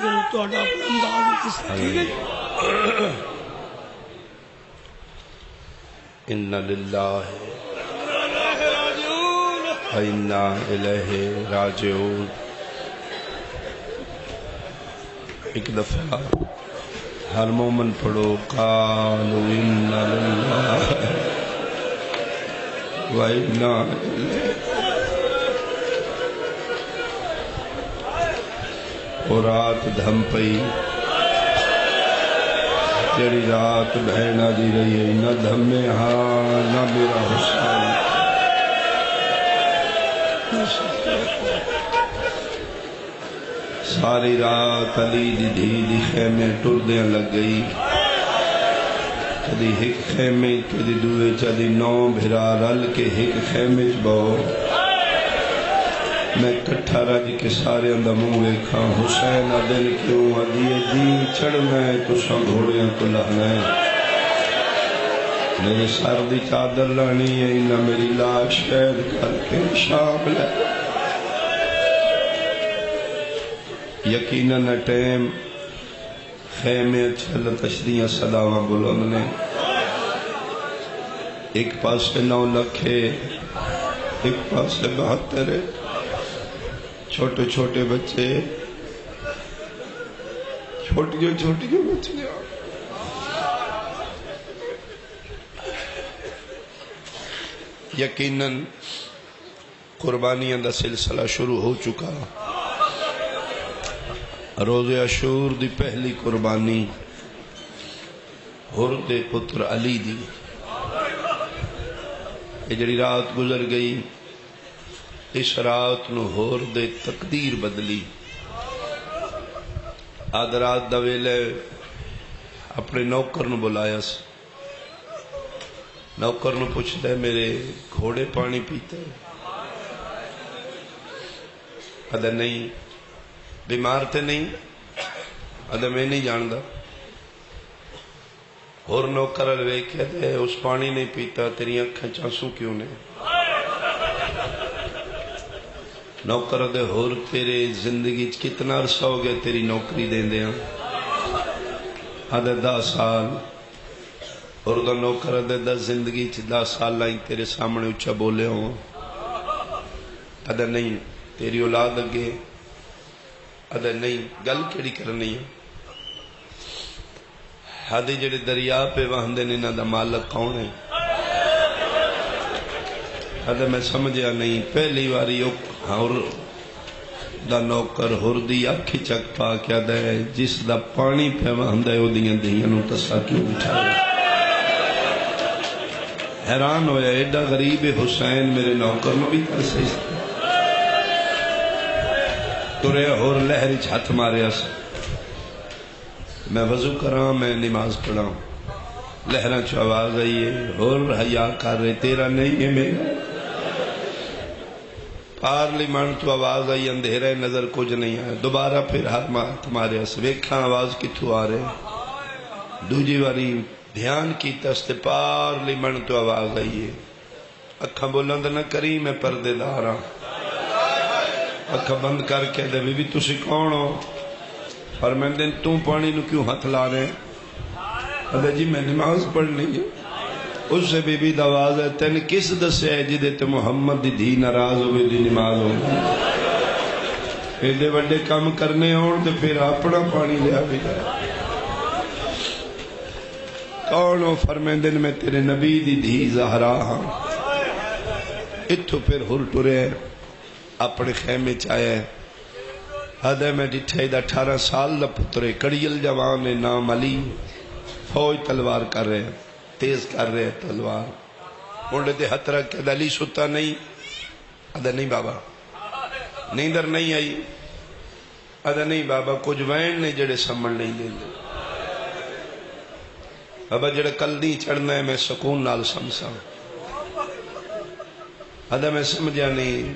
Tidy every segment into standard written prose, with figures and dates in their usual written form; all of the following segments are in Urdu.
لیکن تہاڈا اپنا انداز اس ٹھیک ہے. ان للہ و انا الیہ راجعون. ایک دفعہ ہر مومن پڑھو قالوا انا للہ و انا الیہ. اور رات دھم پئی جڑی رات بہنا دی رہی ہے نہ دھمے ہاں نہ میرا حسین. ساری رات علی دی دھی دی خیمے ٹردیاں لگ گئی. کدی ہک خیمے کدی دوے چدی نو بھرا رل کے ہک خیمے چ بہو. میں کٹھا رج کے سارے اندہ منہ ویکھا حسین دل کیوں ادیے جی چڑھنا ہے تو سب گھوڑیاں تو لہنا ہے. میرے سر دی چادر لانی ہے نہ میری لاش شہد کر کے شام لے. یقیناً ٹیم خیمے چھل تشریح صداواں بلند نے. ایک پاس 9 لکھ ہے ایک پاس 72 ہے. چھوٹے چھوٹے بچے چھوٹیاں بچیاں یقیناً قربانیاں دا سلسلہ شروع ہو چکا. روز عاشور دی پہلی قربانی حر دے پتر علی دی. یہ جڑی رات گزر گئی اس رات نو حر دے تقدیر بدلی. آدھ رات دا ویلے اپنے نوکر نو بلایا سی. نوکر نو پوچھتا ہے میرے گھوڑے پانی پیتے؟ ادھا نہیں. بیمار تے نہیں؟ ادھا میں نہیں جاندا. اور نوکر الوے کہتے ہیں اس پانی نہیں پیتا تیری آنکھیں چانسوں کیوں نے؟ نوکر دے ہور تیرے زندگی کتنا عرصہ ہو گیا تیری نوکری دیں دے ہاں؟ ادھا 10 سال. اور دا نوکر دے 10 زندگی 10 سال لائیں تیرے سامنے اچھا بولے ہوں؟ ادھا نہیں. تیری اولاد اگے؟ ادھا نہیں. گل کیڑی کرنی ہے؟ ادھے جڑے دریا پہ وہندے نے نہ دا مالک کون ہے؟ ادھا میں سمجھیا نہیں. پہلی واری اور دا نوکر ہر دی اکھی چک پا کیا دے جس دا پانی پہ وہندہ ہے او دیاں دیاں نو تسا کیوں بٹھا رہے. حیران ہویا ایڈا غریب حسین میرے نوکر نو بھی کر سکتا. ترے اور لہری چھت ماریا سے میں وضو کراں میں نماز پڑھاں. لہراں چو آواز آئی ہے اور حیا کر رہے تیرا نہیں ہے میرا. پارلیمان تو آواز آئی اندھیرے نظر کچھ نہیں آیا. دوبارہ پھر ہاتھ ماریا سے ویکھاں آواز کتھوں آ رہے. دوجی واری دھیان کی تستے پارلیمان تو آواز آئی ہے. اکھاں بلند نہ کری میں پردے داراں. اکھاں بند کر کے دے بی بی تسی کون ہو؟ فرمیندن تم پانی نو کیوں ہاتھ لا رہے؟ ادھا جی میں نماز پڑھنی ہے. اس سے بی بی دواز ہے تین کس دسے ہے جدے تے محمد دی دھی ناراض ہوئے دی نماز ہوگی. ایڈے وڈے کام کرنے ہون تے پھر اپنا پانی لیا بھی جائے. کون ہو؟ فرمیندن میں تیرے نبی دی دھی زہرا ہاں. اتھو پھر ہر ٹرے اپنے خیمے چاہے. ادھے میں ڈٹھے دا 18 سال دا پترے کڑیل جوان نام علی فوج تلوار کر رہے تیز کر رہے تلوار. مونڈے دے ہتھ رکھ کے علی ستا نہیں؟ ادھا نہیں بابا. نیندر نہیں آئی؟ ادھا نہیں بابا. کچھ وین نے جڑے سمجھ نہیں دیں دے. بابا جڑے کل نہیں چڑھنا ہے میں سکون نال سمسا. ادھا میں سمجھا نہیں.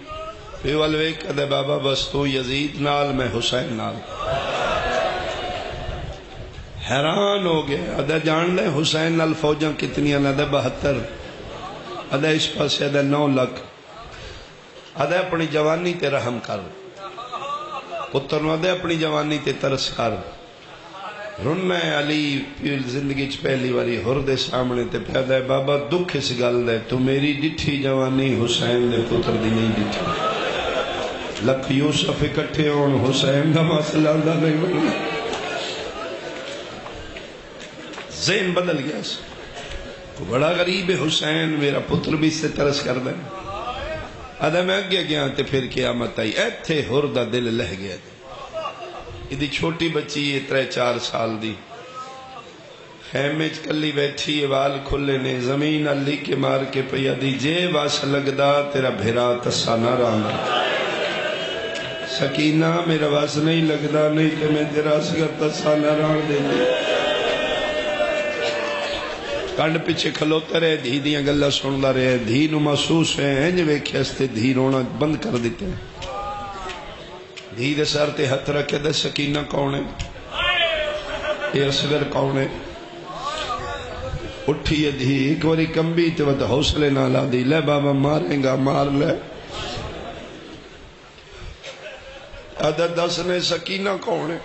پیوال ویک ادھا بابا بس تو یزید نال میں حسین نال. حیران ہو گئے. ادھا جان لے حسین نال فوجاں کتنی ہیں؟ ادھا 72. ادھا اس پاس ادھا 9 لکھ. ادھا اپنی جوانی تے رحم کر. پتر نو دے اپنی جوانی تے ترس کر رننا ہے علی پھر زندگی چ پہلی واری ہر دے سامنے تے پیدا ہے بابا دکھ اس گل دے تو میری ڈٹھی جوانی حسین دے پتر دی نہیں ڈٹھی لکھ یوسف اکٹھے ہون حسین دا مسئلہ دا نہیں بننا ذہن بدل گیا بڑا غریب حسین میرا پتر بھی اس سے ترس کر دیں آدھا میں اگے گیا تے پھر قیامت آئی ایتھے ہر دا دل لہ گیا یہ چھوٹی بچی ہے 3-4 سال دی خیمے کلی بیٹھی وال کھلے نے زمین علی کے مار کے پیا دی جے واس لگدا تیرا بھیرا تسا نہ رانا سکینہ میرا واس نہیں لگدا نہیں تے میں تیرا سگر تسا نہ ران دے دی کنڈ پیچھے کھلوتا رہے دھی دیاں گلہ سندا رہے دھی نو محسوس ہے انج ویکھیا اس تے دھی رونا بند کر دیتے ہیں دھی دے سر تے ہتھ رکھے دے سکینہ کون ہے یہ اصغر کون ہے اٹھی ہے دھی ایک واری کمبی تے ود حوصلے نہ لا دی لے بابا ماریں گا مار لے عدد دس نے سکینہ کون ہے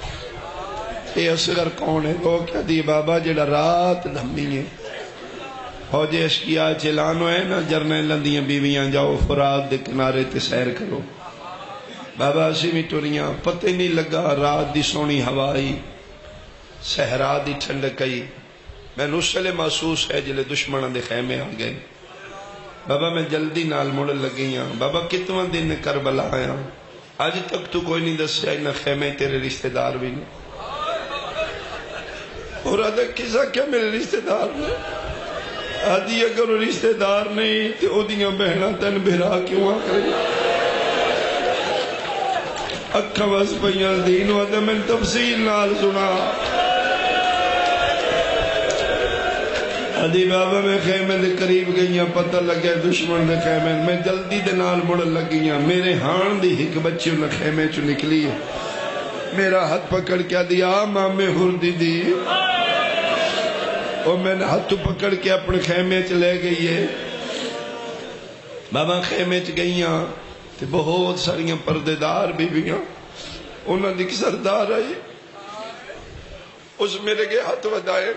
یہ اصغر کون ہے وہ کیا دی بابا جڑا رات دھمی ہے فوج اشکیا چلانو ہے نا جرنیں لندیاں بیویاں جاؤ فرات دے کنارے تے سیر کرو بابا اسی میں ٹوریاں پتہ نہیں لگا رات دی سونی ہوائی صحرا دی ٹھنڈکئی میں نسلے محسوس ہے جلے دشمنوں دے خیمے آ گئے بابا میں جلدی نال مڑ لگیاں بابا کتنا دن کربلا آیا آج تک تو کوئی نہیں دسیا نہ خیمے تیرے رشتہ دار بھی نہیں اور آدھا کسا کیا میرے رشتہ دار نے آدھی اگر وہ رشتہ دار نہیں تو او دیاں بہنا تن بھرا کیوں آ کریں اکھا بس پہیاں دین وعدہ میں تفصیل نال سنا آدھی بابا میں خیمے دے قریب گئیاں پتہ لگے دشمن دے خیمے میں جلدی دے نال مڑ لگیاں میرے ہان دی ایک بچیوں نے خیمے چو نکلی ہے میرا ہاتھ پکڑ کیا دیا مامے ہردی دی اور میں نے ہاتھ پکڑ کے اپنے خیمے چ لے گئی ہے بابا خیمے چ گئیاں تے بہت ساریاں پردے دار بیویاں انہاں دی سردار آئی اس میرے کے ہاتھ ودائے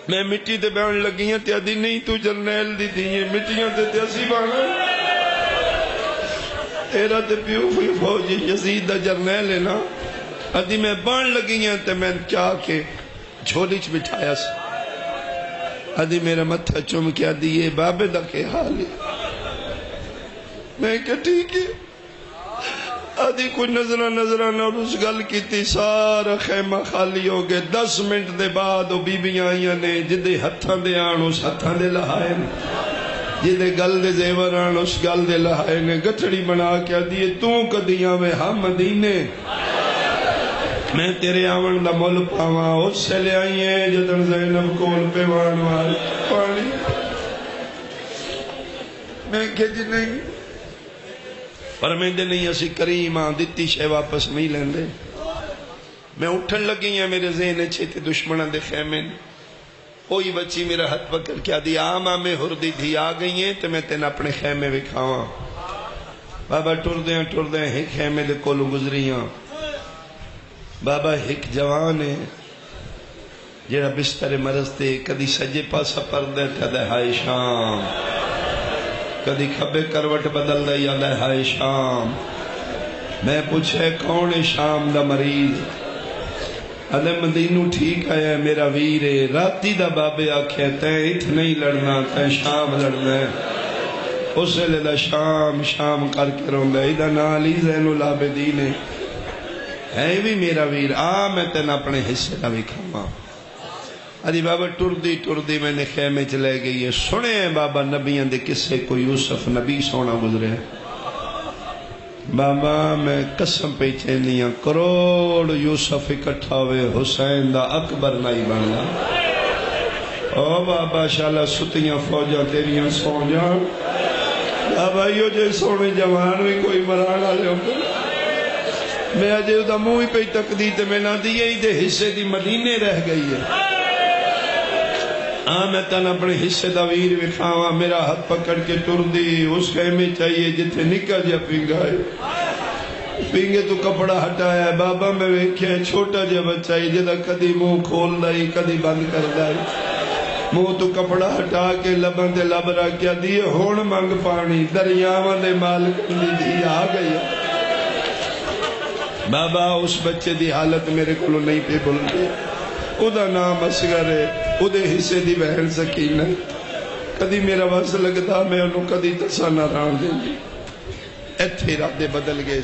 میں مٹی تے بیان لگیاں تے آدھی نہیں تو جرنیل دی دیئے مٹیاں تے اسی بانا تیرا تے پیو فوجی یزید دا جرنیل ہے نا آدھی میں بان لگیاں تے میں چاہ کے جھولی چ بٹھایا سا آدھی میرا متھا چوم کیا دیئے بابے دا کے حال ہے میں کہا ٹھیک ہے آدھی کوئی نظرانہ اور اس گل کی تھی سارا خیمہ خالی ہو گئے 10 منٹ دے بعد وہ بیبیاں آئیاں نے جدے ہتھاں دے آن اس ہتھاں دے لہائے نے جدے گل دے زیور آن اس گل دے لہائے نے گٹھڑی بنا کے دیئے تو کدیاں میں ہم مدینے میں تیرے آون دا مول پاواں اس سے لے آئی ہیں جدن زینب کول پیوان وال پانی میں کہ جی نہیں پر میں دے نہیں اسی کریم آن دیتی شے واپس نہیں لیندے میں اٹھن لگی ہیں میرے ذہن اچھے تھے دشمنہ دے خیمے کوئی بچی میرا ہاتھ پکڑ کیا دی آما میں ہردی تھی آ گئی ہیں تو میں تین اپنے خیمے وکھاواں بابا ٹر دیں ایک خیمے دے کولو گزریاں بابا ایک جوان ہے جڑا بستر مرض تے کدی سجے پاسا پردے تھا دے ہائے شام کدی کھبے کروٹ بدل دے یا دے ہائے شام میں پوچھے کون ہے شام دا مریض ادھے مدینو ٹھیک آیا ہے میرا ویرے راتی دا بابے آکھے تے ات نہیں لڑنا تے شام لڑنا ہے اسے لے دا شام کر کے رہوں گا ادھا نالی زین العابدین ہے بھی میرا ویر میں تین اپنے حصے نہ بھی کھاما ادھی بابا ٹر دی میں نے خیمے چلے گئی ہے سنے ہیں بابا نبیاں دے کسے کو یوسف نبی سونا گزرے بابا میں قسم پہ چینیاں کروڑ یوسف اکٹھا ہوئے حسین دا اکبر نہیں بننا او بابا شالا ستیاں فوجاں تیریاں سو جان بابا یو جے سونے جوان بھی کوئی مرانا لے ہوگا میں آجے دا موئی پہ تقدید میں نہ دیئے ہی دے حصے دی مدینے رہ گئی ہے میں تن اپنے حصے دا ویر وکھاواں میرا ہاتھ پکڑ کے ٹر دی اس خیمے چاہیے جتنے نکا جا پنگائے پینگے تو کپڑا ہٹایا ہے بابا میں ویکھیا چھوٹا جا بچہ ہی جدا کدی منہ کھول دائی کدی بند کر دائی منہ تو کپڑا ہٹا کے لبن دے لب رکھیا دیئے ہون منگ پانی دریاوان دے مالک دی دھی آ گئی بابا اس بچے دی حالت میرے کلو نہیں پہ بھول گئی او دا نام اصغر ہے او دے حصے دی بہن سکینہ کدی میرا واسط لگتا میں انہوں کدی تسانہ ران دیں گی ایتھے ارادے بدل گئے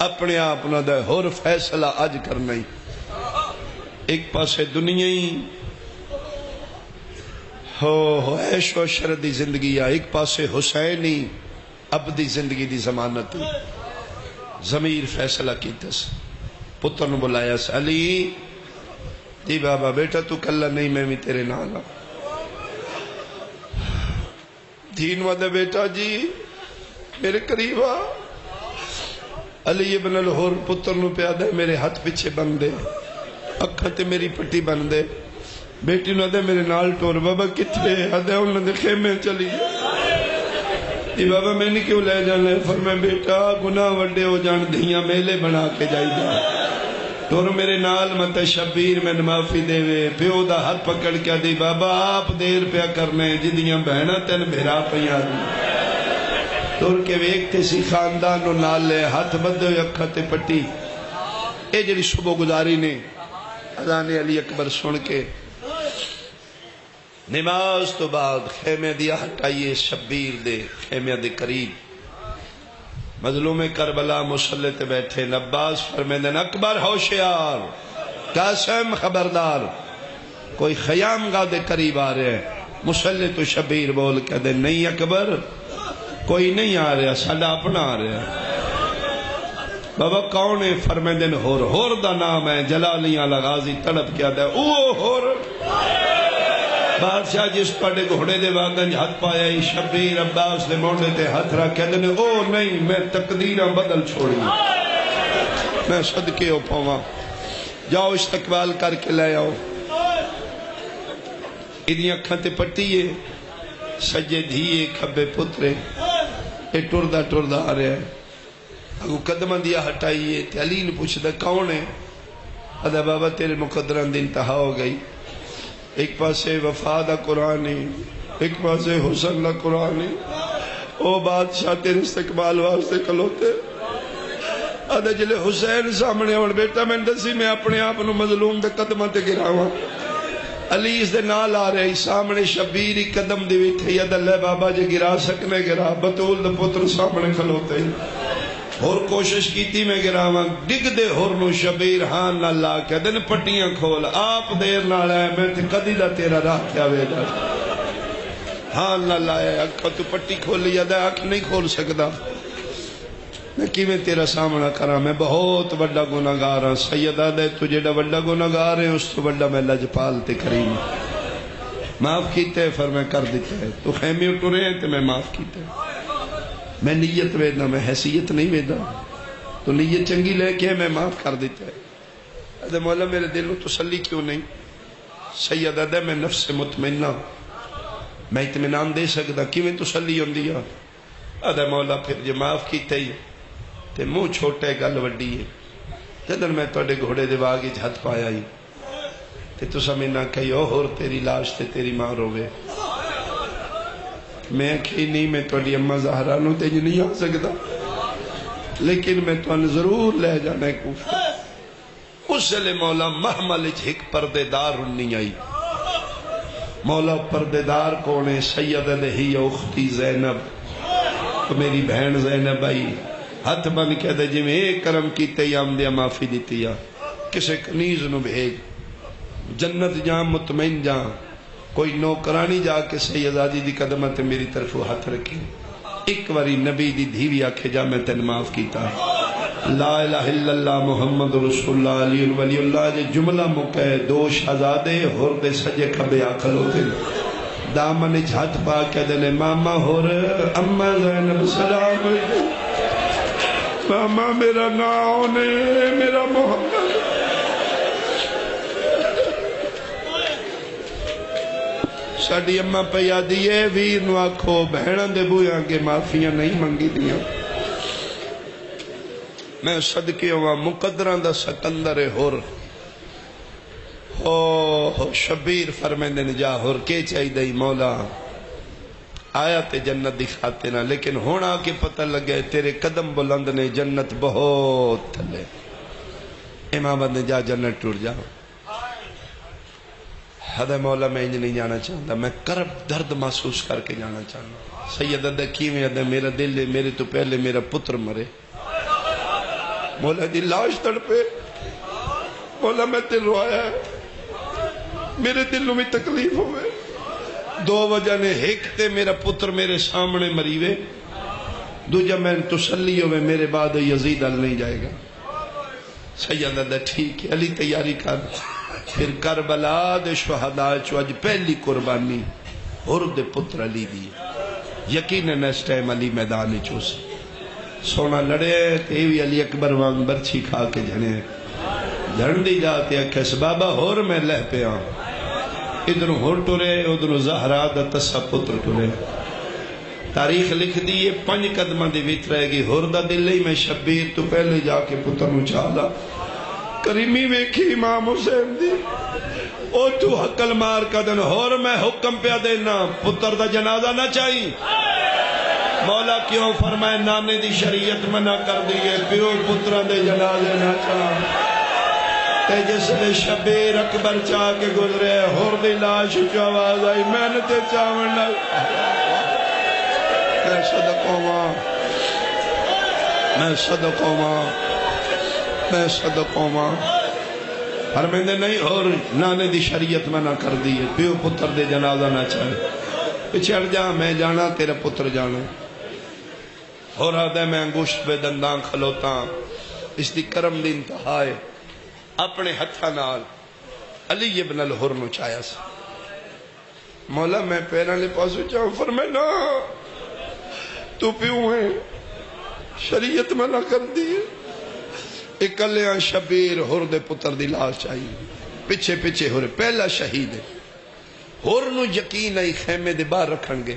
اپنے آپنا دا ہور فیصلہ آج کرنا ہی ایک پاسے دنیا ہی ہو عیش و شردی زندگی ہے ایک پاسے حسینی ابدی زندگی دی ضمانت ضمیر فیصلہ کیتا س پتر نو بلایا س علی دی بابا بیٹا تو کلہ نہیں میں بھی تیرے نالا دین ودہ بیٹا جی میرے قریب آ علی ابن الحر پتر نو پیادہ میرے ہاتھ پیچھے بندے اکھاں تے میری پٹی بندے بیٹی نو دے میرے نال ٹور بابا کتھے آدھے انہوں نے خیمے چلی یہ بابا میں نے کیوں لے جانا ہے فرمائے بیٹا گناہ وڈے ہو جان دھیاں میلے بنا کے جائی جا ٹور میرے نال مت شبیر میں معافی دے وے پیو دا ہاتھ پکڑ کے دی بابا آپ دیر پیا کرنے جدیاں بہنا تین بھیرا پیا دی ٹور کے ویکتے سی خاندان و نال لے ہاتھ بدے ہوئے اکھا تے پٹی اے جڑی صبح گزاری نے اذان علی اکبر سن کے نماز تو بعد خیمے دیا ہٹائیے شبیر دے خیمے دے قریب مظلوم کربلا مسلح تے بیٹھے نباس فرمیدن اکبر ہوشیار قاسم خبردار کوئی خیام گاہ دے قریب آ رہے ہیں مسلح تو شبیر بول کے دے نہیں اکبر کوئی نہیں آ رہا ساڑھا اپنا آ رہا بابا کون ہے فرمیدن ہور دا نام ہے جلالیاں لغازی تڑپ کیا دے اوہ ہور بادشاہ جس پڑے گھوڑے دے واگن ہاتھ پایا ہی شبیر عباس دے موڑے تے ہاتھ رکھ کہتے ہیں او نہیں میں تقدیرہ بدل چھوڑی میں صدقے ہو پاواں جاؤ استقبال کر کے لے آؤ ادھی اکھاں تے پٹیے سجے دھیے کھبے پترے اے ٹردہ آ رہے ہیں اگو قدمہ دیا ہٹائیے تے علی نے پوچھ دا کون ہے ادھا بابا تیرے مقدران دی انتہا ہو گئی ایک پاسے وفا دا قرآنی ایک پاسے حسن دا قرآنی او بادشاہ تیرے استقبال واسطے کلوتے آدھا جلے حسین سامنے اور بیٹا میں دسی میں اپنے آپ نو مظلوم دے قدمہ تے گراواں علی اس دے نال آ رہے سامنے شبیری قدم دی ویٹھے یا دلے بابا جے گرا سکنے گرا بطول دے پتر سامنے کھلوتے اور کوشش کیتی میں گراواں ڈگ دے ہور نو شبیر ہاں نہ لا کے دن پٹیاں کھول آپ دیر نہ لائے میں تے کدی دا تیرا راہ کیا ویڈا ہاں نہ لائے اکھا تو پٹی کھول لیا دے اکھ نہیں کھول سکدا میں کی میں تیرا سامنا کرا میں بہت بڑا گناہگار ہاں سیدہ دے تجھے دا بڑا گناہگار ہے اس تو بڑا میں لجپال تے کریم معاف کیتے فرمائے کر دیتے ہیں تو خیمے اٹھو رہے ہیں تے میں معاف کیتے ہیں میں نیت ویدنا میں حیثیت نہیں ویدنا تو نیت چنگی لے کے میں معاف کر دیتا ہے ادھے مولا میرے دل کو تسلی کیوں نہیں سید ادھے میں نفس مطمئنہ میں اطمینان دے سکتا کی میں تسلی ہوں دیا ادھے مولا پھر جو معاف کیتے ہی تے منہ چھوٹے گل وڈی ہے جدن میں توڑے گھوڑے دے باغی جھت پایا ہی تے تو سمجھنا کہی اور تیری لاش تے تیری ماں روے میں کھی نہیں میں توڑی اممہ زہرانوں تے جو نہیں آ سکتا لیکن میں تو ضرور لے جانا ہے کوفہ اس لئے مولا محمل جھک پردے دار نہیں آئی مولا پردے دار کونے سید علیہ اختی زینب تو میری بہن زینب آئی ہاتھ بن کے دے جی میں ایک کرم کیتے یا دیا معافی دیتی یا کسے کنیز نو بھیج جنت جاں مطمئن جاں کوئی نوکرانی جا کے سیدادی دی قدمت میری طرف ہاتھ رکھی ایک واری نبی دی دھیوی آکھے جا میں تین معاف کیتا لا الہ الا اللہ محمد رسول اللہ علی ولی اللہ جے جملہ مکہ دو شہزادے ہور دے سجے کھبے آکھلو تے دامن جھات پا کے دنے ماما ہور اممہ زینب سلام ماما میرا ناؤں نے میرا محمد ساڑی اممہ پیا دیئے ویر نو آکھو بہنان دے بویاں کے معافیاں نہیں منگی دیاں میں صدقے ہوا مقدران دا سکندر ہور او شبیر فرمیندے نے جا ہور کے چاہی دئی مولا آیا تے جنت دکھاتے نا لیکن ہونا کے پتہ لگے تیرے قدم بلند نے جنت بہت تھلے امام نے جا جنت ٹوٹ جا حد مولا میں انج نہیں جانا چاہتا میں کرب درد محسوس کر کے جانا چاہتا سید ادھا میں ادھا میرا دل ہے میرے تو پہلے میرا پتر مرے مولا دی لاش تڑپے مولا میں دل روایا ہے میرے دلوں میں تکلیف ہوئے دو وجہ نے ایک تے میرا پتر میرے سامنے مریوے دوجہ میں تسلی ہوئے میرے بعد یزید ال نہیں جائے گا سید ادھا ٹھیک ہے علی تیاری کر پھر کربلا دے شہداء چو اج پہلی قربانی ہر دے پتر علی دی یقیناً اس ٹائم علی میدانی چوس سونا لڑے تے بھی علی اکبر وانگ برچھی کھا کے جھنے جھن دی جاتے اکھس بابا ہور میں لہ پہ آن ادھر ہور ٹورے ادھر زہرا دا تسا پتر ٹورے تاریخ لکھ دیئے 5 قدمہ دی ویت رہے گی ہور دا دل ہی میں شبیر تو پہلے جا کے پتر نو چاہلا کریمی ویکھی امام حسین دی او تو حقل مار کا دن ہور میں حکم پہ دینا پتر دا جنازہ نہ چاہی مولا کیوں فرمائے نانے دی شریعت منع کر دیئے پیو پترہ دے جنازے نہ چاہ تے جس نے شبیر اکبر چاہ کے گزرے ہور دی لاش جو آواز آئی میں نے تے چاہن لگ میں صدقوں ماں میں صدقوں ماں میں صدقوں ماں فرمیندے نہیں اور نانے دی شریعت منع کر دیئے پیو پتر دے جنازہ نہ چاہے پچھڑ جا میں جانا تیرا پتر جانا اور آدھے میں انگوشت پہ دندان کھلوتا اس دی کرم دی انتہائے اپنے ہتھا نال علی ابن الحر نو چاہیا سا مولا میں پیرا لے پاسو چاہوں فرمائے نا تو پیوں ہے شریعت منع کر دیئے اکلیاں شبیر ہور دے پتر دی لاش چاہیے پچھے پچھے ہو رہے پہلا شہید ہے ہور نو یقین آئی خیمے دے باہر رکھن گے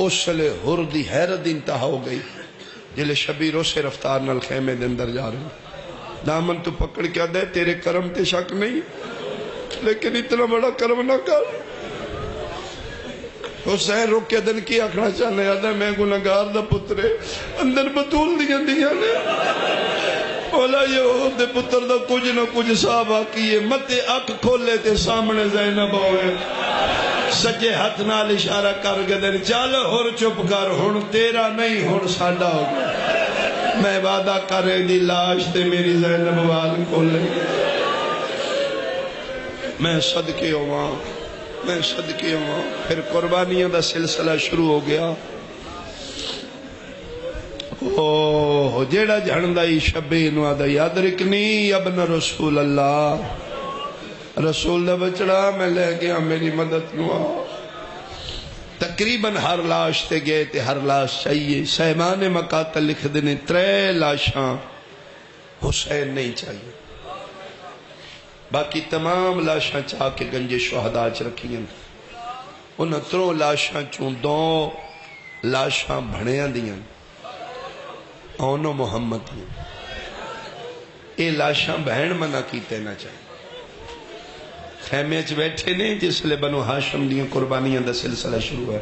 اس لے ہور دی حیرت انتہا ہو گئی جلے شبیر اسے رفتار نال خیمے دے اندر جا رہے ہیں دامن تو پکڑ کیا دے تیرے کرم تے شک نہیں لیکن اتنا بڑا کرم نہ کر حسین روک کے دن کی آکھنا چاہنے آدھا میں گناہگار دا پترے اندر بطول دیا نے مولا یہ دے پتر دا کچھ نہ کچھ صاحب آکیے مت اک کھولے تے سامنے زینب ہوئے سجے ہاتھ نال اشارہ کر کے دن چل ہور چپ کر ہن تیرا نہیں ہن ساڈا ہو گیا میں وعدہ کرے دی لاش تے میری زینب وال کھولے میں صدقے ہوا میں صدقے ہوا پھر قربانیاں دا سلسلہ شروع ہو گیا اوہ جیڑا جھڑندائی شبی نو آدھا یاد رکنی ابن رسول اللہ رسول دا بچڑا میں لے گیا میری مدد نو آ تقریباً ہر لاش تے گئے تے ہر لاش چاہیے سیمان مقاتل لکھ دینے 3 لاشاں حسین نہیں چاہیے باقی تمام لاشاں چاہ کے گنجے شہداء چ رکھیں ان 3 لاشاں چون 2 لاشاں بھڑیاں دیاں اونو محمد نے اے لاشاں بہن منع کیتے نہ چاہیے خیمے چ بیٹھے نے جس لے بنو ہاشم دیاں قربانیاں دا سلسلہ شروع ہے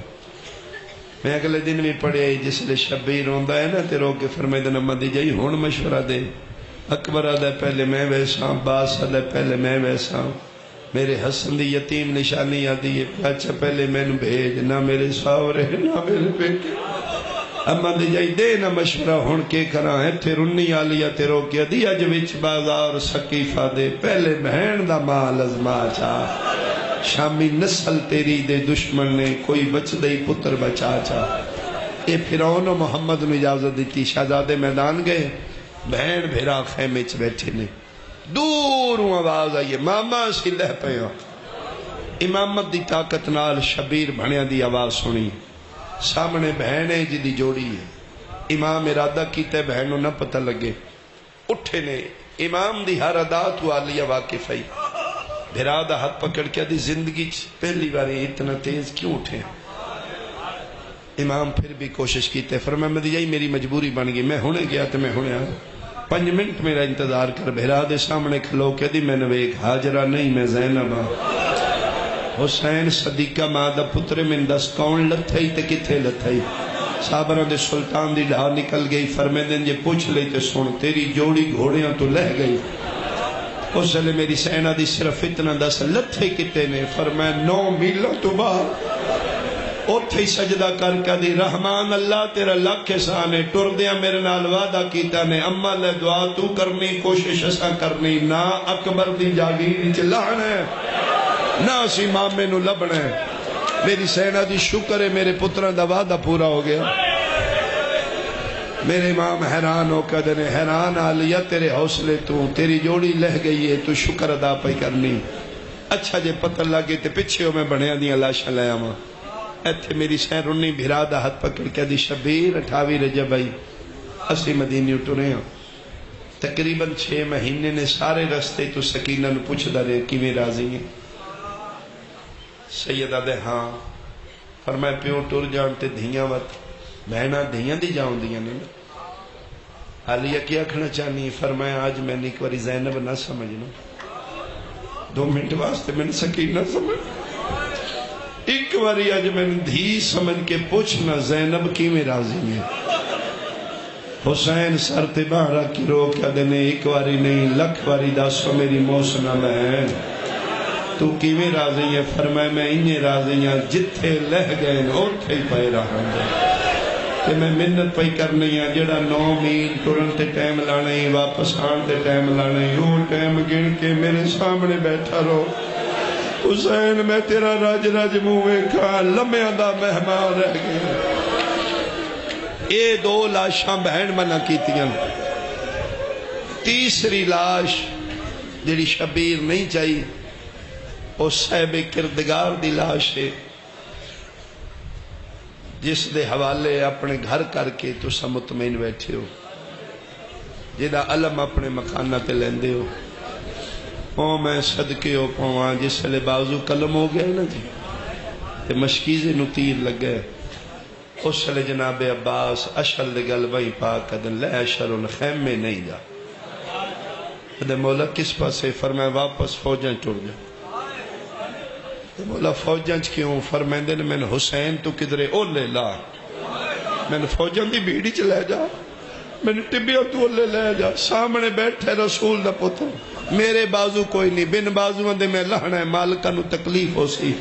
میں اگلے دن بھی پڑھے جس لے شبیر ہوندہ ہے نا تے رو کے فرمائے دن امہ دی جائی ہون مشورہ دے اکبر آدھا پہلے میں ویسا باس آدھا پہلے میں ویسا میرے حسن دی یتیم نشانی آدھی ہے اچھا پہلے میں نے بھیج نہ میرے ساورے نہ میرے بیٹے اما دی جائی دے نہ مشورہ ہون کے کرا ہے پھر انہی آلیا تیرو کیا دیا جو وچ بازار سکیفہ دے پہلے بہن دا مال ازما چاہ شامی نسل تیری دے دشمن نے کوئی بچ دئی پتر بچا چاہ اے پھرون و محمد نے اجازت دیتی شہزادے میدان گئے بہن بھیرا خیمے چ بیٹھے نے دوروں آواز آئیے ماما سی لہ پیا امامت دی طاقت نال شبیر بھنیاں دی آواز سنی سامنے بہن ہے جی دی جوڑی ہے امام ارادہ کیتے بہنوں نہ پتہ لگے اٹھے نے امام دی ہر ادا تو آلیا واقف ہے بھرا دا ہاتھ پکڑ کے دی زندگی پہلی باری اتنا تیز کیوں اٹھے امام پھر بھی کوشش کیتے فرمایا میں دی جائی میری مجبوری بن گئی میں ہونے گیا تو میں ہونے آیا 5 منٹ میرا انتظار کر، بھیرا دے سامنے کھلو کے دی میں نے ویک حاجرہ نہیں میں زینب ہاں۔ حسین صدیقہ ماں دا پتر من دس کون لتھائی تے کتھے لتھائی؟ صابرہ دے سلطان دی ڈھا نکل گئی، فرمے دن جے پوچھ لئی تے سن تیری جوڑی گھوڑیاں تو لہ گئی۔ اس لئے میری سینہ دی صرف اتنا دس لتھے کتے نے، فرمائے 9 میلوں تو باہر اوتھے سجدہ کر کے دی رحمان اللہ تیرا لکھ احسانے، ٹر دیا میرے نال وعدہ کیتا نے، اما لے دعا تو کرنی کوشش اساں کرنی، نہ اکبر دی جاگیر وچ لہنا ہے نہ اسی مامے نو لبنا ہے۔ میری سینہ دی شکر ہے میرے پتران دا وعدہ پورا ہو گیا۔ میرے امام حیران ہو کے دنے، حیران آلیا تیرے حوصلے تو، تیری جوڑی لہ گئی ہے تو شکر ادا پہ کرنی۔ اچھا جے پتہ لگے تے پچھے ہو میں بڑھیا دیا لاشا لے آما۔ ایتھے میری سین رنی بھیرا دا ہاتھ پکڑ کے دی شبیر 28 رجب آئی، اسی مدینی اٹھنے ہیں۔ تقریباً 6 مہینے نے سارے رستے تو سکینہ نے پوچھ دارے کی میں راضی ہیں؟ سیدہ دے ہاں، فرمائے پیو ٹور جانتے دھیاں وقت بہنا دھیاں دی جاؤں دیاں نہیں۔ حالیہ کیا کھنا چاہنی؟ فرمائے آج میں نے ایک باری زینب نہ سمجھنا، 2 منٹ واسطے میں نے سکینہ سمجھ، ایک باری آج میں نے دھی سمجھ کے پوچھنا زینب کی میں راضی ہے؟ حسین سر تبارہ کی رو کیا دینے، ایک باری نہیں لکھ باری داسو میری موسنہ بہن تو کی میں راضی ہے؟ فرمائے میں انہیں راضی ہیں جتھے لہ گئے اوٹھے ہی پائے رہا ہوں کہ میں منت پائی کرنی ہے، جڑا 9 میل ٹرن تے ٹائم لانے ہی واپس آن تے ٹائم لانے ہی، وہ ٹائم گن کے میرے سامنے بیٹھا رو حسین میں تیرا راج راج موے کھا لمحہ دا مہمان رہ گیا۔ اے 2 لاشاں بہن منع کیتیاں۔ تیسری لاش جڑی شبیر نہیں چاہی وہ صاحب کردگار دی لاش ہے، جس دے حوالے اپنے گھر کر کے تو سا مطمئن بیٹھے ہو، جدا علم اپنے مکانہ تے لیندے ہو۔ او میں صدقے ہو پاواں جس لے بازو قلم ہو گیا نا جی تے مشکیزے نو تیر لگ گئے، اس لے جناب عباس اشل دے گل بھائی پاک کدن لے اشل خیم میں نہیں جا دے مولا کس پاسے؟ فرمائے واپس فوجیں ٹر جا۔ مولا فوجاں کیوں؟ فرمائندے نے میں نے حسین تو کدرے اولے لا، میں نے فوجاں دی بیڑی چ لے جا، میں نے ٹبیاں تو اولے لے جا، سامنے بیٹھے رسول دا پتر، میرے بازو کوئی نہیں، بن بازو دے میں لہنا ہے، مالکہ نو تکلیف ہو سی۔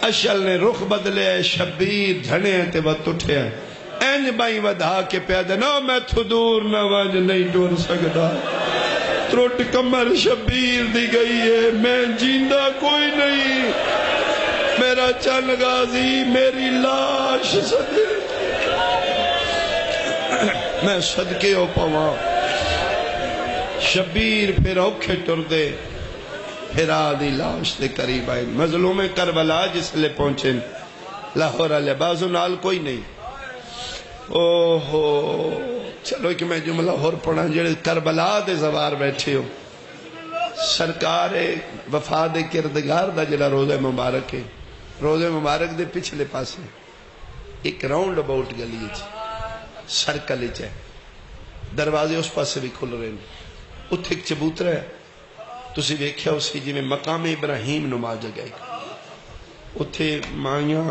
اشل نے رخ بدلے ہے، شبیر جھنے ہیں تے وقت اٹھے ہیں، اینج بائی ودھا کے پیادے نو میں تو دور نہ وانج نہیں ٹور سکتا، تروٹ کمر شبیر دی گئی ہے، میں جیندہ کوئی نہیں، میرا چن غازی میری لاش صدقے میں صدقے ہو پاواں۔ شبیر پھر اوکھے ٹر دے، پھر آدھی لاش دے قریب آئے، مظلوم کربلا جس لے پہنچے لاہور علیہ بازو نال کوئی نہیں۔ اوہو چلو کہ میں جملہ اور پڑھا جڑے کربلا دے زوار بیٹھے ہو، سرکار وفاد کردگار دا جڑا روزہ مبارک ہے، روزہ مبارک دے پچھلے پاسے ایک راؤنڈ اباؤٹ گلی ہے، سرکل ہے، دروازے اس پاسے بھی کھل رہے ہیں، اتھے ایک چبوترہ ہے، تسی ویکھیا اسی جی میں مقام ابراہیم نما جگہ ہے، اتھے مائیاں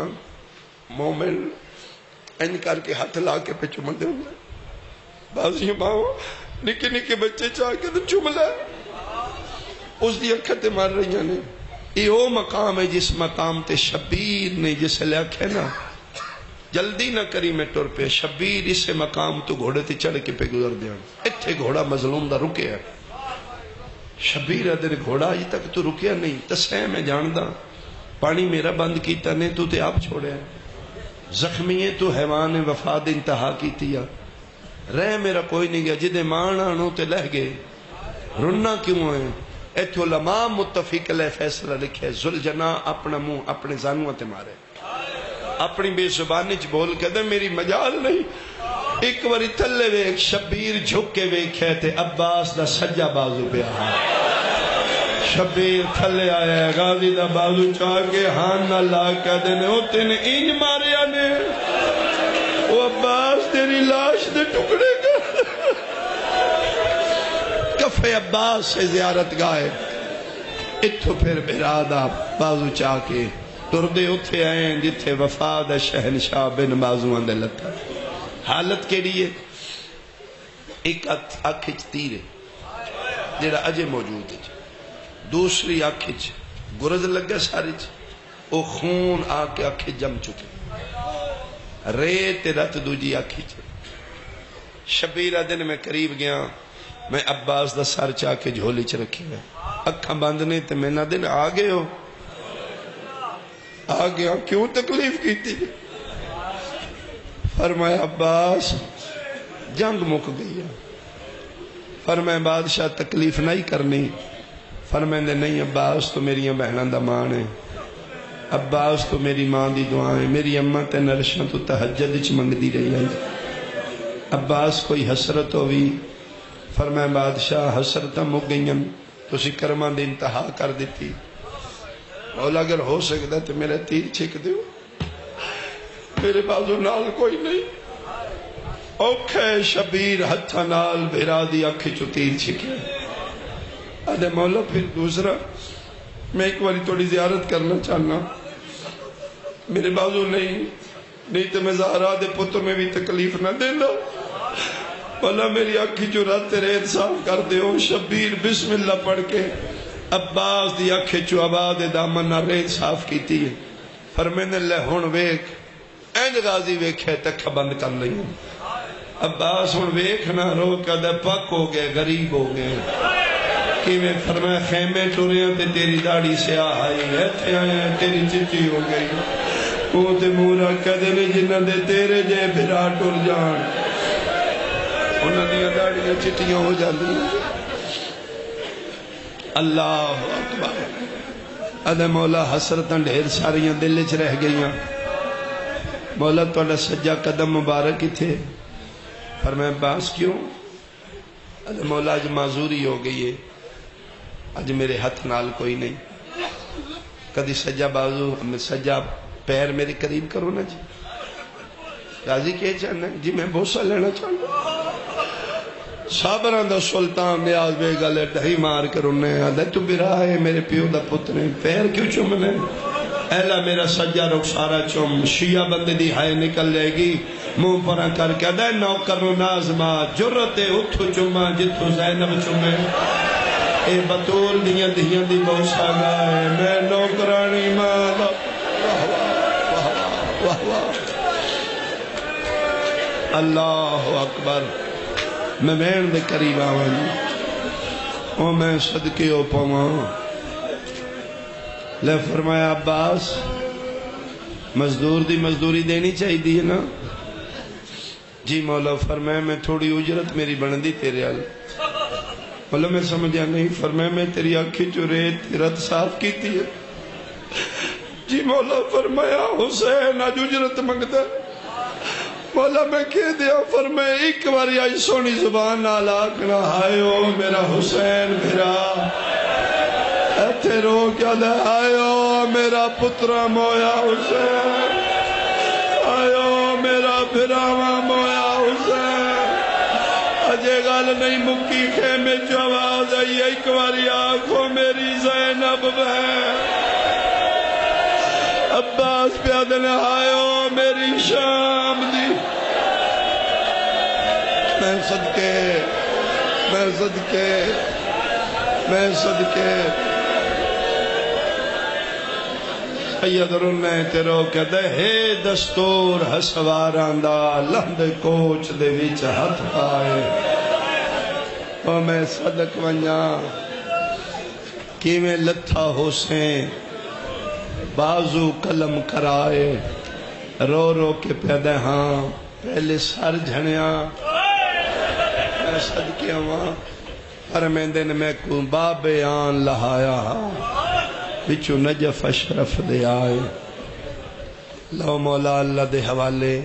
مومن این کر کے ہاتھ لا کے پہ چمن دے ہوئے، بازی ماں نکے نکے بچے چاہ کے تو چم لے، اس دی اکھتے مار رہی ہیں۔ یہ وہ مقام ہے جس مقام تے شبیر نے جسے لے آکھے نا جلدی نہ کری میں ٹر پہ، شبیر اسے مقام تو گھوڑے تے چڑھ کے پہ گزر دیا، اتھے گھوڑا مظلوم دا رکے ہے، شبیر ادھر گھوڑا آج تک تو رکیا نہیں، تسے میں جاندہ پانی میرا بند کیتا نہیں تو تے آپ چھوڑے ہیں، زخمیے تو حیوان وفاد انتہا کی تیا، رہ میرا کوئی نہیں گیا، جدے مانا نو تے لہ گئے، رننا کیوں ہے؟ ایتھے علماء متفق علیہ فیصلہ لکھے، ذوالجناح اپنا منہ اپنے زانوہ تے مارے، اپنی بے زبانی چ بول کے دے میری مجال نہیں۔ ایک باری تھلے ویک شبیر جھک کے ویکھے تے عباس دا سجا بازو پہ آہا، شبیر تھلے آیا ہے، غازی دا بازو چاہ کے ہاں نہ لا کے دینے او تینے اینج ماریا نے، او عباس تیری لاش دے ٹکڑے کر صفے عباس سے زیارت گاہ اتھو پھر برادہ بازو چاہ کے تردے اتھے آئیں جتھے وفاد شہنشاہ بن بازوان دے لتا حالت کے لیے ایک آنکھچ تیر ہے جڑا اجے موجود ہے دوسری آنکھچ گرز لگا ساری او خون آ کے آنکھیں جم چکے ریت رت دوجی آنکھچ شبیرہ دن میں قریب گیا میں عباس دا سر چاہ کے جھولی چ رکھی گیا اکھاں باندھنے تے میں نہ دن آگے ہو آگیا کیوں تکلیف کی تھی فرمایا عباس جنگ مک گئی فرمایا بادشاہ تکلیف نہیں کرنی فرمائے نہیں عباس تو میری بہنوں دا مان ہے عباس تو میری ماں دی دعائیں میری اماں تے نرشاں تو تہجد وچ منگدی رہی ہے عباس کوئی حسرت ہوئی فرمایا بادشاہ حسرتاں مک گئیں تسی کرماں دی انتہا کر دیتی مولا اگر ہو سکتا تو میرے تیر چھک دیو میرے بازو نال کوئی نہیں اوکھے شبیر ہتھا نال بھیرا دی اکھی چو تیر چھکے آدھے مولا پھر دوسرا میں ایک باری تھوڑی زیارت کرنا چاہنا میرے بازو نہیں تو میں زہرا دے پتر میں بھی تکلیف نہ دینا مولا میری اکھی جو رات ریت صاف کر دے ہو شبیر بسم اللہ پڑھ کے عباس دی اکھی جو آباد دامن نہ ریت صاف کی تھی فرمینے لے ہون ویک اینج غازی ویک ہے تک بند کر لئی عباس ہون ویک نہ رو کدے پک ہو گئے غریب ہو گئے کہ میں فرمایا خیمے ٹورے ہیں تے تیری داڑھی سیاہ آئی ایتھے آئے ہیں تیری چٹی ہو گئی وہ تے مورا کدے نے جنہ دے تیرے جے بھرا ٹور جان انہوں نے داڑھی چٹیاں ہو جاتی اللہ اکبر ادھے مولا حسرتاں ڈھیر ساریاں دل چ رہ گئیاں مولا توڑا سجا قدم مبارک ہی تھے فرمایا باس کیوں ادھے مولا آج معذوری ہو گئی ہے آج میرے ہاتھ نال کوئی نہیں کدی سجا بازو سجا پیر میرے قریب کرو نا جی راضی کہے چاہنا جی میں بوسہ لینا چاہنا صابران دا سلطان نیاز بے گلے ڈھائی مار کر انہیں آدھے تو برا ہے میرے پیو دا پتنے پیر کیوں چمنے اہلا میرا سجا رخسارا چم شیعہ بندے دی ہائے نکل جائے گی منہ پرا کر کے دے نوکر و نازمہ جرت اتھو چمہ جتھو زینب چمے اے بطول دیاں دیاں دی بوسا گائے میں نوکرانی مالا واہ واہ اللہ اکبر میں بین دے قریب آوان او میں صدقے او پاواں لے فرمایا عباس مزدور دی مزدوری دینی چاہی دی نا جی مولا فرمایا میں تھوڑی اجرت میری بندی تیرے آل مولا میں سمجھا نہیں فرمایا میں تیری آنکھی جو ریت رت صاف کی تھی جی مولا فرمایا حسین آج اجرت مانگتا مولا میں کہہ دیا فرمایا ایک باری آج سونی زبان نالاک نہ آئیو میرا حسین بھرا ایتھے رو کیا دے آئیو میرا پترہ مویا حسین آئیو میرا بھراوہ مویا حسین اجے گال نہیں مکی خیمے جو آواز آئی ایک باری آنکھوں میری زینب بہن عباس پیادن آئیو میری شام دی میں صدقے سید رنے تیرو کہتے ہے دستور حسواران دا لہد کوچ دے ویچ ہاتھ پائے اور میں صدق ونجا کی میں لتھا حسین بازو قلم کرائے رو رو کے پیدے ہاں پہلے سر جھنیا میں صدقے ہاں فرمیندے نے میں کو باب آن لہایا بچو نجف اشرف دے آئے لو مولا اللہ دے حوالے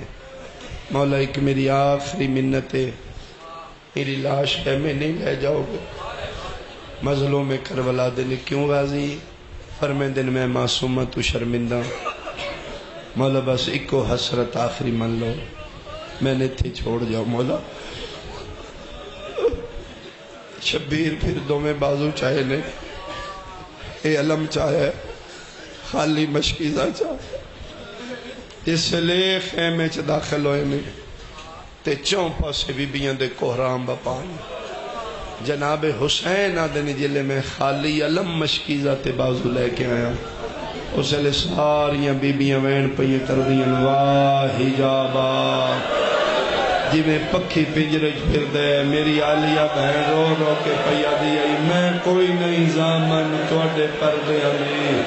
مولا ایک میری آخری منت ہے میری لاش ہے میں نہیں لے جاؤ گے مظلوم کربلا دل کیوں غازی فرمیندے نے میں معصومہ تو شرمندہ مولا بس ایک حسرت آخری من لو میں نے تھی چھوڑ جاؤ مولا شبیر پھر دومیں بازو چاہے نے اے علم چاہے خالی مشکیزہ چاہے اس لئے خیمے چ داخل ہوئے نے تے چون پاسے بی بیاں دے کوہرام بپان جناب حسین آدھے نے جلے میں خالی علم مشکیزہ تے بازو لے کے آیا اس لئے ساریاں بی بیاں وین پہیے کر دیاں واہ حجابا جی میں پکھی پنجرج پھر دے میری آلیہ بہن رو رو کے پیا دیا میں کوئی نہیں زامن توڑے پردے علی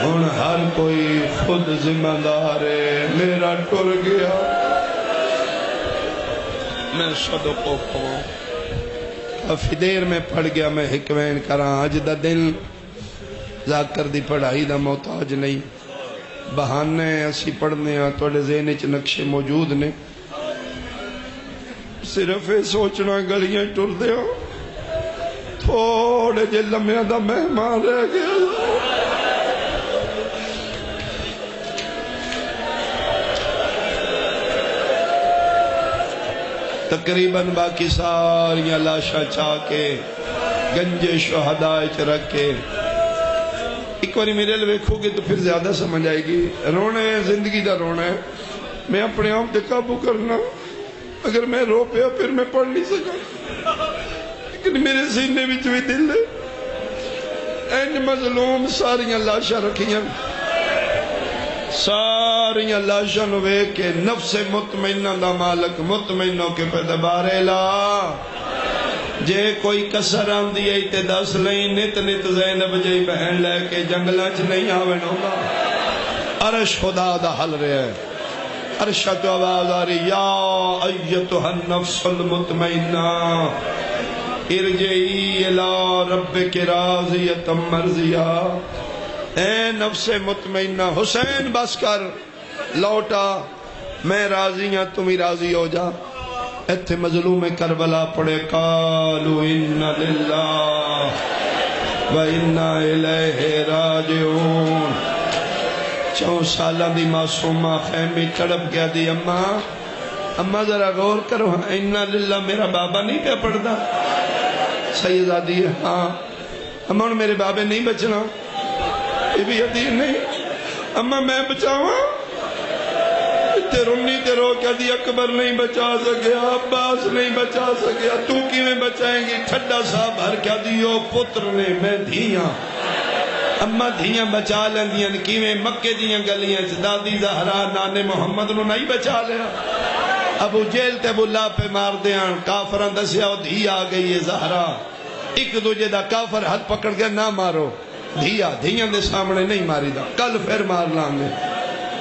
ہن ہر کوئی خود ذمہ دار ہے میرا ٹر گیا میں صدقوں کو کافی دیر میں پڑھ گیا میں حکمین کراں اج دا دن ذاکر دی پڑھائی دا محتاج نہیں بہانے اسی پڑھنے ہیں توڑے ذہن چ نقشے موجود نے صرف سوچنا گلیاں ٹر دے ہو تھوڑے جے لمحہ دا مہمان رہ گیا تقریباً باقی ساریاں لاشاں چاہ کے گنجے شہداء چ رکھ کے ایک باری میرے لئے ویکھو گے تو پھر زیادہ سمجھ آئے گی رونا ہے زندگی دا رونا ہے میں اپنے آپ تے قابو کرنا اگر میں رو پیا پھر میں پڑھ نہیں سکا لیکن میرے سینے بھی بھی دل ہے این مظلوم ساریاں لاشاں رکھیاں ساریاں لاشاں نوے کے نفس مطمئنہ دا مالک مطمئنوں کے پیدبارے لا جے کوئی کسر آن دیا تے دس نہیں نت نت زینب جائی بہن لے کے جنگلانچ نہیں آوین ہوگا عرش خدا دا حل رہے ہے عرشت آواز آ رہی یا ایتها النفس المطمئنہ ارجعی الى ربک راضیت مرضیہ اے نفس مطمئنہ حسین بس کر لوٹا میں راضی ہوں تم ہی راضی ہو جا ایتھے مظلوم کربلا پڑے قالوا ان للہ و انا الیہ راجعون 4 سالہ دی معصومہ خیمی تڑپ گیا دی اماں ذرا غور کرو انا للہ میرا بابا نہیں پہ پڑھدا سیدہ دی ہاں اماں میرے بابے نہیں بچنا یہ بھی حدیث نہیں اماں میں بچاواں تے رونی تے رو کیا دی اکبر نہیں بچا سکیا عباس نہیں بچا سکیا تو کی میں بچائیں گی ٹھڈا صاحب ہر کیا دیو پتر نے میں دھیاں اماں دھیاں بچا لیندیاں کی میں مکے دیاں گلیاں دادی زہرا نانے محمد نو نہیں بچا لیا ابو جیل تے ابو اللہ پہ مار دیاں کافران دسیا دھی آ گئی ہے زہرا ایک دوجہ دا کافر ہاتھ پکڑ گیا نہ مارو دھیاں دے سامنے نہیں ماری دا کل پھر مار لانگے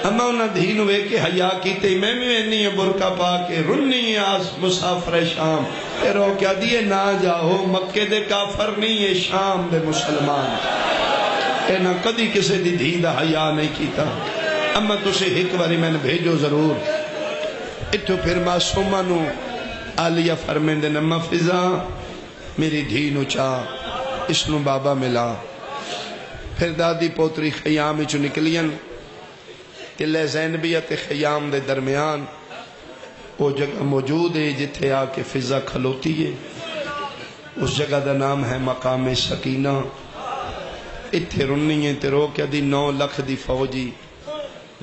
اما انہاں دھی نو وے کے حیا کیتے میں نہیں برکا پا کے رنی آس مسافر شام پھر وہ کیا دیئے نہ جاؤ مکے دے کافر نہیں ہے شام دے مسلمان اے نہ کدی کسے دی دھی دا حیا نہیں کیتا اما تسے ایک باری میں نے بھیجو ضرور اتو پھر معصومہ نو آلیہ فرمین دے نمہ فضا میری دھی نو چاہ اس نو بابا ملا پھر دادی پوتری خیام چو نکلین قلعہ زینبیت خیام دے درمیان وہ جگہ موجود ہے جتھے آ کے فضا کھلوتی ہے اس جگہ دا نام ہے مقام سکینہ اتھے رنی ہے تے رو کیا دی 9 لکھ دی فوجی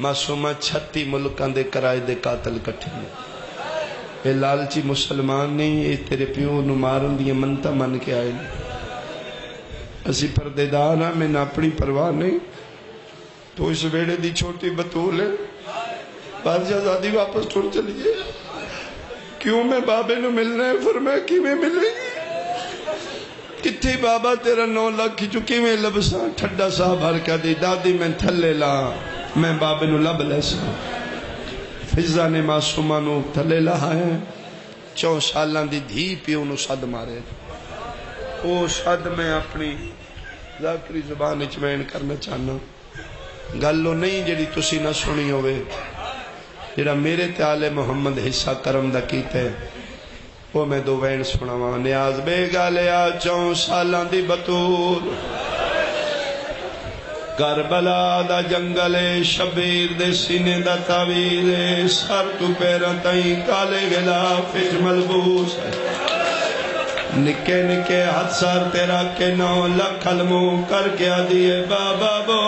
معصومہ 36 ملکان دے کرائے دے قاتل کٹھے اے لالچی مسلمان نہیں اے تیرے پیوں نو مارن دی منتا من کے آئے اسی پردیدار ہیں میں نہ اپنی پرواہ نہیں تو اس ویڑے دی چھوٹی بطول ہے بادشاہ زادی واپس ٹھوڑ چلیے کیوں میں بابے نو ملنا ہے فرمایا کی میں ملے گی کتھی بابا تیرا 9 لاکھ کی چکی میں لبساں ٹھڈا صاحب ہر کیا دی دادی میں تھلے لا میں بابے نو لب لیسا فضا نے معصومہ نو تھلے لا ہے 4 سالان دی دھی پیوں نو صد مارے او صد میں اپنی ذاکری زبان اچمین کرنا چاہنا گلو نہیں جڑی تسی نہ سنی ہوئے جڑا میرے تعالی محمد حصہ کرم دا کیتے وہ میں 2 وین سناواں نیاز بے گالیا 4 سالان دی بطول کربلا دا جنگل شبیر دے سینے دا تعویر سر تو پیرا تائیں کالے غلاف ملبوس ہے نکے نکے ہاتھ سر تیرا کے 9 لکھ علمو کر کے دیے بابا بول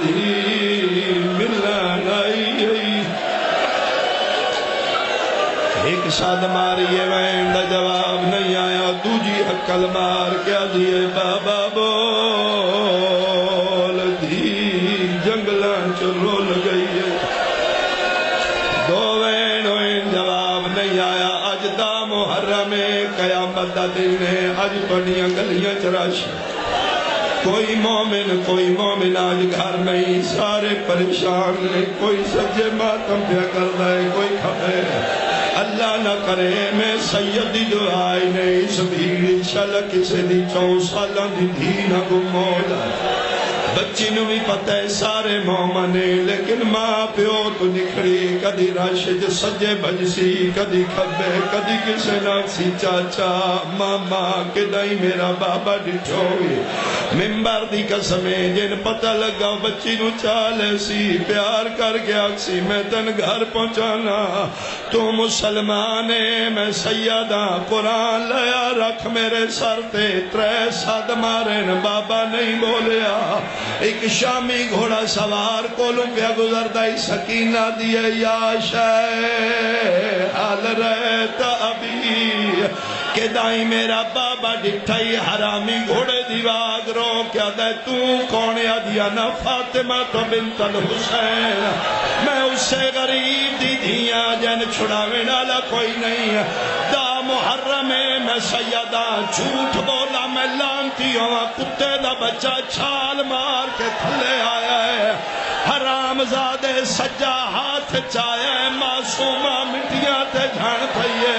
دی ملن آئی ایک ساتھ ماریے وین دا جواب نہیں آیا دوجی عقل مار کے دیے بابا بول دی جنگلاں چلو لگئی ہے دو وین ہوئے جواب نہیں آیا اج دا محرم قیامت دا دن ہے اج بڑیاں گلیاں چراش کوئی مومن آج گھر نہیں سارے پریشان ہیں کوئی سجے ماتم پیا کرتا ہے کوئی کھپے اللہ نہ کرے میں سیدی دعائی نہیں اس بھیڑی چل کسے دی 4 سالوں دی دھی نہ گم ہو جائے بچی نو بھی پتہ ہے سارے مومنے لیکن ماں پیو تو نکھڑی کدی راشد سجے بجسی کدی کھبے کدی کسے ناکسی چاچا ماما کدائی میرا بابا ڈٹھوئی ممبر دی قسمیں جن پتہ لگا بچی نو چالے سی پیار کر گیا سی میں تن گھر پہنچانا تو مسلمانے میں سیدہ قرآن لیا رکھ میرے سر تے 3 ساتھ مارن بابا نہیں بولیا ایک شامی گھوڑا سوار کولوں پہ گزردائی سکینہ دیئے یا شے حال رہتا ابھی کہ دائی میرا بابا ڈٹھائی حرامی گھوڑے دیواگ رو کیا دے تو کون یا دیا نا فاطمہ تو بنت الحسین میں اسے غریب دی دیا جن چھڑاوے نالا کوئی نہیں دا محرم میں سیدہ جھوٹ بولا میں لانتی ہوں کتے دا بچہ چھال مار کے تھلے آیا ہے حرام زادے سجا ہاتھ چایا ہے معصومہ مٹیاں تے جھان پھئیے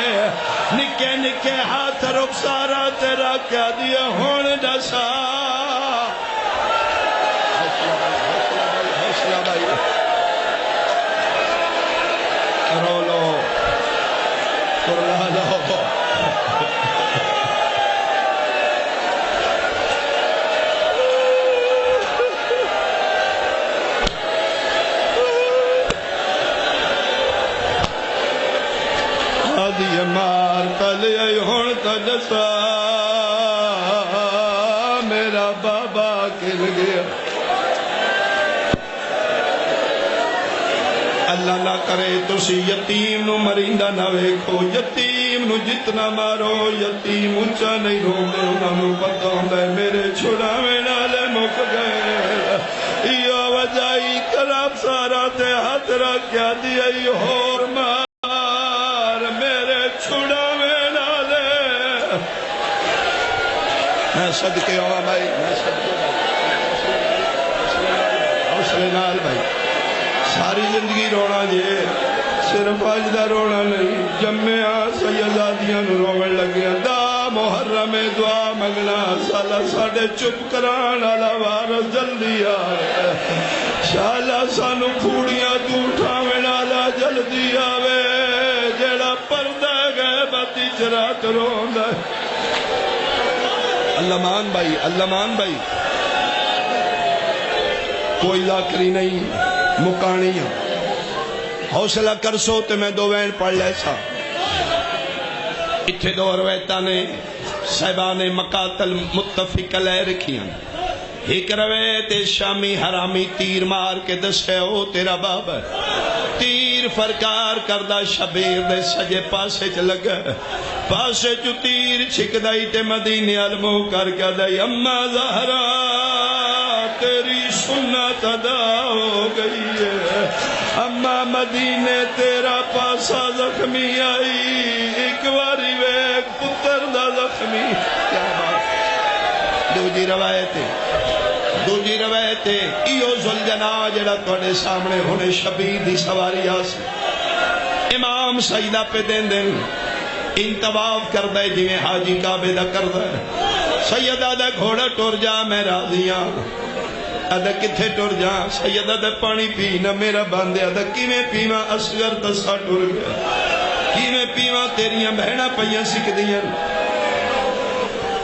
نکے نکے ہاتھ رخسارا تیرا کیا دیا ہون ڈسا حوصلہ بھائی کرو لو کرلا لو آدھی مار تلے ہون تجسا میرا بابا کل گیا اللہ نہ کرے تسی یتیم نو مریندہ نہ ویکھو یتیم نو جتنا مارو یتیم اونچا نہیں روندے انہاں نو پتہ ہوندا ہے میرے چھڑاوے نالے مک گئے یا وجائی کراب سارا تے ہاتھ رکھیا دیا ہور مار میرے چھڑاوے نالے میں صدقے ہوا بھائی میں صدقے حوصلے نال بھائی ساری زندگی رونا جے صرف آج دا رونا نہیں جمعہ سیدادیاں نو رومن لگیا دا محرم دعا مگنا سالا ساڑے چپ کران آلا وارس جلدی آئے شالا سانو پھوڑیاں دوٹھاویں آلا جلدی آوے جیڑا پردہ گئے باتی چرا کرون دے اللہ مان بھائی کوئی لاکری نہیں مکانیاں حوصلہ کر سو تے میں 2 وین پڑھ لے سا اتھے 2 روایتہ نے صاحبان مقاتل متفق علیہ رکھیاں ایک روایت شامی حرامی تیر مار کے دسے او تیرا باب ہے تیر فرکار کردہ شبیر دے سجے پاسے چ لگا پاسے چو تیر چھک دائی تے مدینے علمو کر کے دائی اما زہرا تیری سنت ادا ہو گئی ہے اما مدینے تیرا پاسا زخمی آئی ایک واری ویک پتر دا زخمی کیا بات دوجی روایت ہے ایو ذوالجنا جڑا توڑے سامنے ہونے شبیر دی سواری آسی امام سجدہ پہ دین انتواف کر دے جویں حاجی کعبے دا کر دے سیدہ دے گھوڑا ٹور جا میں راضیاں ادا کتھے ٹور جا سیدہ دے پانی پی نہ میرا باندے ادا کیویں پیواں اصغر تسا ٹور گیا کیویں پیواں تیریاں بہنا پئیاں سکھ دیاں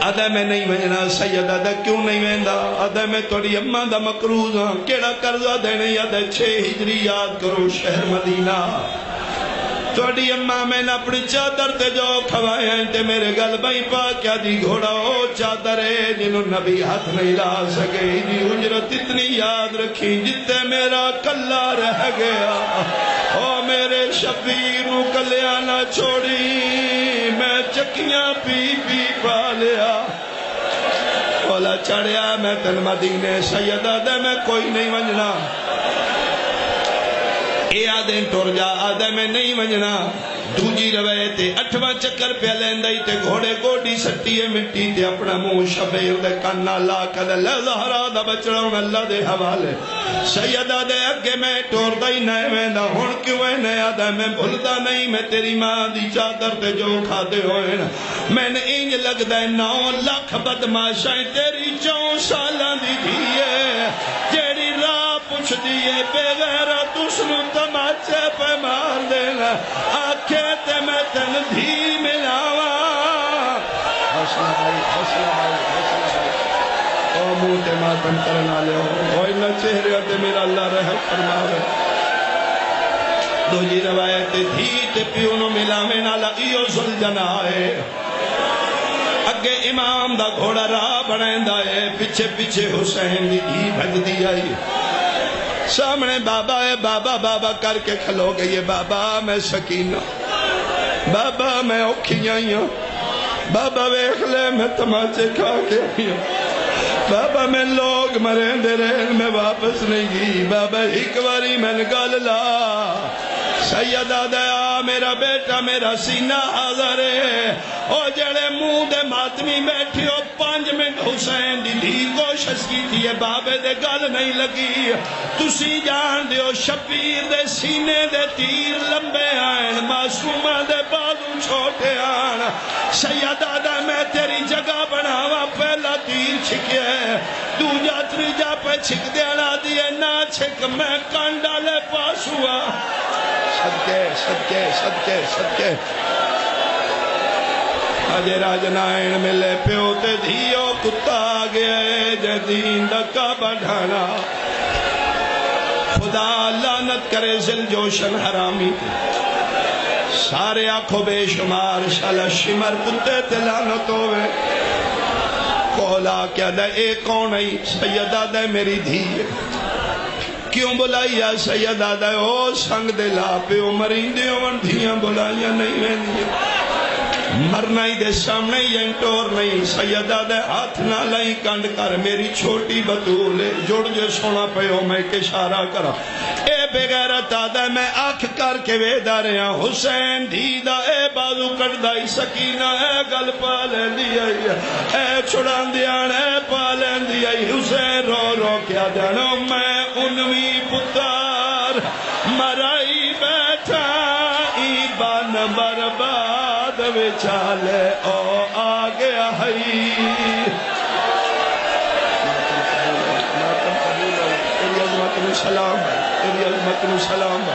ادا میں نہیں وجنا سیدہ ادا کیوں نہیں ویندا ادا میں تھوڑی اماں دا مقروض ہاں کیڑا قرضہ دینے ادا 6 ہجری یاد کرو شہر مدینہ تھوڑی اماں میں نے اپنی چادر تے جو کھوائے ہیں تے میرے گل بھائی پا کیا دی گھوڑا او چادر ہے جنہوں نبی ہاتھ نہیں لا سکے دی اجرت اتنی یاد رکھی جتے میرا کلا رہ گیا او میرے شبیر نو کلیا نہ چھوڑی میں چکیاں پی پی پا لیا اولا چڑھیا میں تن مدینے سیدہ دے میں کوئی نہیں ونجنا اے آدھیں ٹور جا آدھے میں نہیں ونجنا دوجی روے تے 8واں چکر پہ لیندائی تے گھوڑے گوڑی سٹی ہے مٹی تے اپنا منہ شبیر دے کانا لا کدے لے زہرا دا بچڑاؤں اللہ دے حوالے سیدہ دے اگے میں ٹور دائی نئے میں دا ہون کیوں ہے نئے آدھے میں بھلدا نہیں میں تیری ماں دی چادر تے جو کھاتے ہوئے نا میں نے انج لگ دے 9 لاکھ بدماشائیں تیری 4 سالان دی دیئے جیڑی راہ پوچھ دیئے بے غیرت اس نو تماچے پہ مار دینا آکھے تے میں تن دھی ملاوا حوصلہ بھائی حوصلہ بھائی حوصلہ بھائی او منہ تے ماتم کرنا لے ہو اوہ نہ چہرے تے میرا اللہ رحم فرماوے دو جی روایت دھی تے پیونو ملاوے نالا ایو زلجنہ ہے اگے امام دا گھوڑا راہ بنائندہ ہے پیچھے پیچھے حسین دی دھی بھج دی آئی سامنے بابا ہے بابا بابا کر کے کھلو گئی ہے بابا میں سکینہ بابا میں اوکھیاں ہوں بابا ویکھ لے میں تماچے کھا کے ہوں بابا میں لوگ مرین دے رہن میں واپس نہیں گی بابا ایک باری میں نکال لا سیدہ دیا میرا بیٹا میرا سینہ حاضر ہے او جڑے منہ دے ماتمی بیٹھی ہو 5 منٹ حسین دی دھی کوشش کی تھی بابے دے گل نہیں لگی تسی جان دیو شبیر دے سینے دے تیر لمبے آئین معصومہ دے بازو چھوٹے آن سیدہ دا میں تیری جگہ بناوا پہلا تیر چھکے دوجا تریجا پہ چھک دینا دیئے نہ چھک میں کانڈالے پاس ہوا صدقے صدقے صدقے صدقے آجے راجنائن ملے پیو تے دھیو کتا گئے جدین دکا بڑھانا خدا لعنت کرے زل جوشن حرامی تے سارے آنکھوں بے شمار شالا شمر کتے تے لعنت ہوئے کولا کیا دے اے کون ہے سیدہ دے میری دھیے کیوں بلائیا سیدہ دے او سنگ دے لا پہ او مریندے ون دھیاں بلائیا نہیں ویندی مرنا ہی دے سامنے یہ ٹور نہیں سیدہ دے ہاتھ نہ لائی کنڈ کر میری چھوٹی بطولے جڑ جو سونا پیو میں کے اشارہ کرا اے بغیرت آدھے میں آنکھ کر کے ویدہ رہا حسین دیدہ اے بازو کردائی سکینہ اے گل پالیں دیائی اے چھڑان دیان اے پالیں دیائی حسین رو رو کیا جانو میں انوی پتار مرائی بیٹھا ایبان برباد وچالے او آگیا ہئی تیری عظمت نو سلام تیری عظمت نو سلام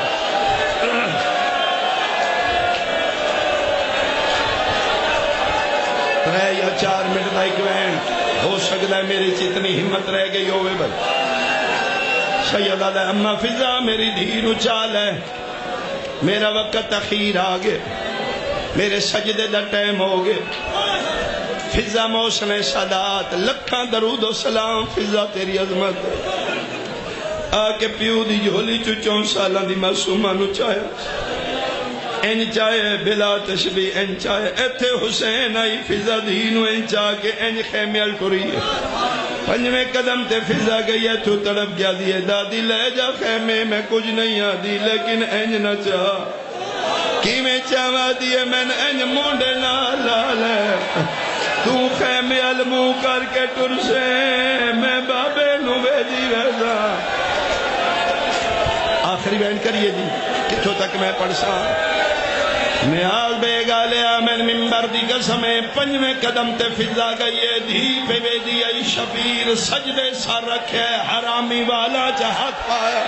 رہ یا 4 منٹ دا ایک وینٹ ہو سکتا ہے میری اتنی ہمت رہ گئی ہوئے بھائی سیدہ دے اممہ فضا میری دھیر چال ہے میرا وقت اخیر آگے میرے سجدے دا ٹائم ہو گئے فضا موسن سادات لکھاں درود و سلام فضا تیری عظمت آکے پیو دی جھولی 4 سالہ دی معصومہ نو چاہیا این چاہے بلا تشبیح این چاہے ایتھے حسین آئی فضا دینو این چاہ کے این خیمیل ٹوری ہے 5ویں قدم تے فضا گئی ہے تو تڑپ گیا دیئے دادی لے جا خیمے میں کچھ نہیں آدھی لیکن این نہ چاہ کی میں چاہوا دیئے میں نے این مونڈے نہ لالے تو خیمے علمو کر کے ٹر سے میں بابے نو بیجی ویزا آخری بین کریے جی کتھوں تک میں پڑھ سا نیاز بے گالیا میں ممبر دی قسمیں 5ویں قدم تے فضا گئیے دھی پہ بے دی ای شبیر سجدے سر رکھے حرامی والا جہت پایا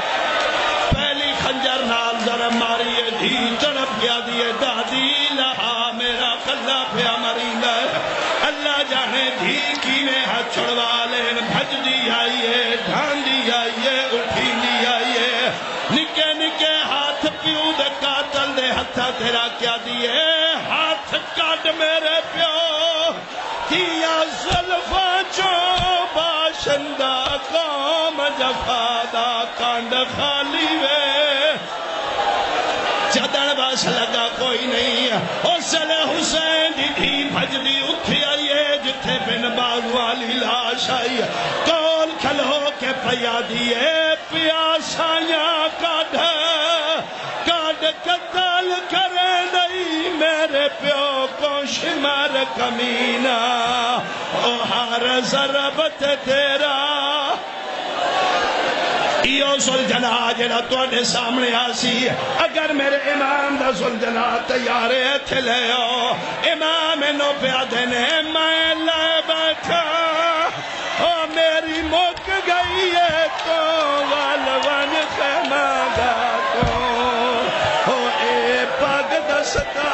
پہلی خنجر نال ذرا ماری دھی تڑپ گیا دیئے دادی لہا میرا قلہ پہ مریندہ اللہ جانے دھی کی میں ہاتھ چھڑوا لین بھج دی آئیے ڈھان دی آئیے اٹھی دی آئیے نکے نکے ہاتھ پیو دے قاتل دے ہتھا تیرا کیا دیے ہاتھ کٹ میرے پیو کیا زلفا چو باشندہ قوم جفادا کانڈ خالی وے چدن بس لگا کوئی نہیں حسن حسین دی دھی بھجدی اٹھی آئیے جتھے بن باغ والی لاش آئی کول کھلو کے پیا دیے پیاسایاں کڈ قتل کرے نہیں میرے پیو کو شمار کمینہ او ہر ضربت تیرا ایو سلجھنا جڑا تواڈے سامنے آسی اگر میرے امام دا سلجھنا تیار ہے تھے لے آؤ امام نو پیا دینے میں لے بیٹھا او میری مک گئی ہے تو والون خیمہ گا تو او اے پاگ دستا